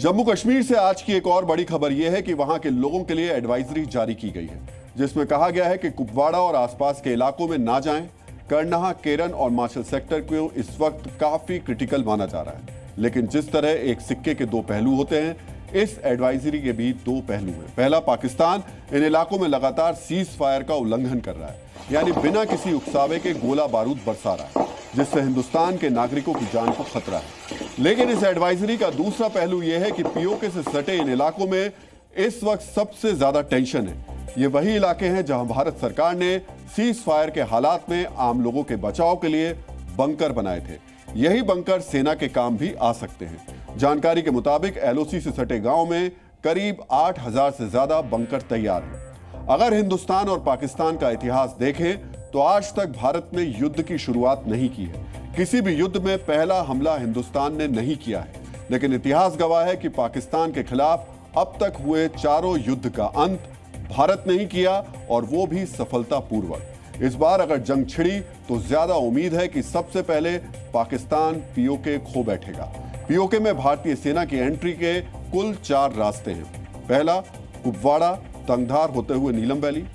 जम्मू कश्मीर से आज की एक और बड़ी खबर यह है कि वहां के लोगों के लिए एडवाइजरी जारी की गई है, जिसमें कहा गया है कि कुपवाड़ा और आसपास के इलाकों में ना जाएं। करनाहा, केरन और माचल सेक्टर को इस वक्त काफी क्रिटिकल माना जा रहा है। लेकिन जिस तरह एक सिक्के के दो पहलू होते हैं, इस एडवाइजरी के भी दो पहलू हैं। पहला, पाकिस्तान इन इलाकों में लगातार सीज फायर का उल्लंघन कर रहा है, यानी बिना किसी उकसावे के गोला बारूद बरसा रहा है, जिससे हिंदुस्तान के नागरिकों की जान को खतरा है। लेकिन इस एडवाइजरी का दूसरा पहलू यह है कि पीओके से सटे इन इलाकों में इस वक्त सबसे ज्यादा टेंशन है। ये वही इलाके हैं जहां भारत सरकार ने सीज फायर के हालात में आम लोगों के बचाव के लिए बंकर बनाए थे। यही बंकर सेना के काम भी आ सकते हैं। जानकारी के मुताबिक एलओसी से सटे गांव में करीब 8000 से ज्यादा बंकर तैयार हैं। अगर हिंदुस्तान और पाकिस्तान का इतिहास देखें तो आज तक भारत ने युद्ध की शुरुआत नहीं की है। किसी भी युद्ध में पहला हमला हिंदुस्तान ने नहीं किया है, लेकिन इतिहास गवाह है कि पाकिस्तान के खिलाफ अब तक हुए चारों युद्ध का अंत भारत ने ही किया, और वो भी सफलतापूर्वक। इस बार अगर जंग छिड़ी तो ज्यादा उम्मीद है कि सबसे पहले पाकिस्तान पीओके खो बैठेगा। पीओके में भारतीय सेना की एंट्री के कुल 4 रास्ते हैं। पहला, कुपवाड़ा तंगधार होते हुए नीलम वैली।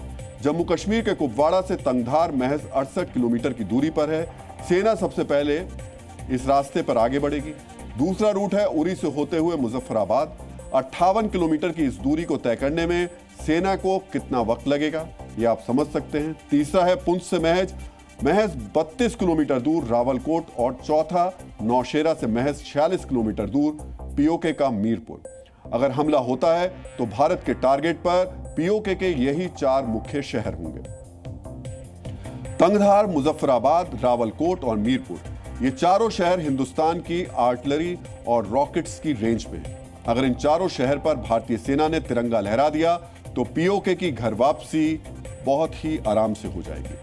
जम्मू कश्मीर के कुपवाड़ा से तंगधार महज 68 किलोमीटर की दूरी पर है। सेना सबसे पहले इस रास्ते पर आगे बढ़ेगी। दूसरा रूट है उरी से होते हुए मुजफ्फराबाद। 58 किलोमीटर की इस दूरी को तय करने में सेना को कितना वक्त लगेगा, ये आप समझ सकते हैं। तीसरा है पुंछ से महज 32 किलोमीटर दूर रावलकोट, और चौथा नौशेरा से महज 46 किलोमीटर दूर पीओके का मीरपुर। अगर हमला होता है तो भारत के टारगेट पर पीओके के यही 4 मुख्य शहर होंगे: तंगधार, मुजफ्फराबाद, रावलकोट और मीरपुर। ये चारों शहर हिंदुस्तान की आर्टिलरी और रॉकेट्स की रेंज में हैं। अगर इन चारों शहर पर भारतीय सेना ने तिरंगा लहरा दिया तो पीओके की घर वापसी बहुत ही आराम से हो जाएगी।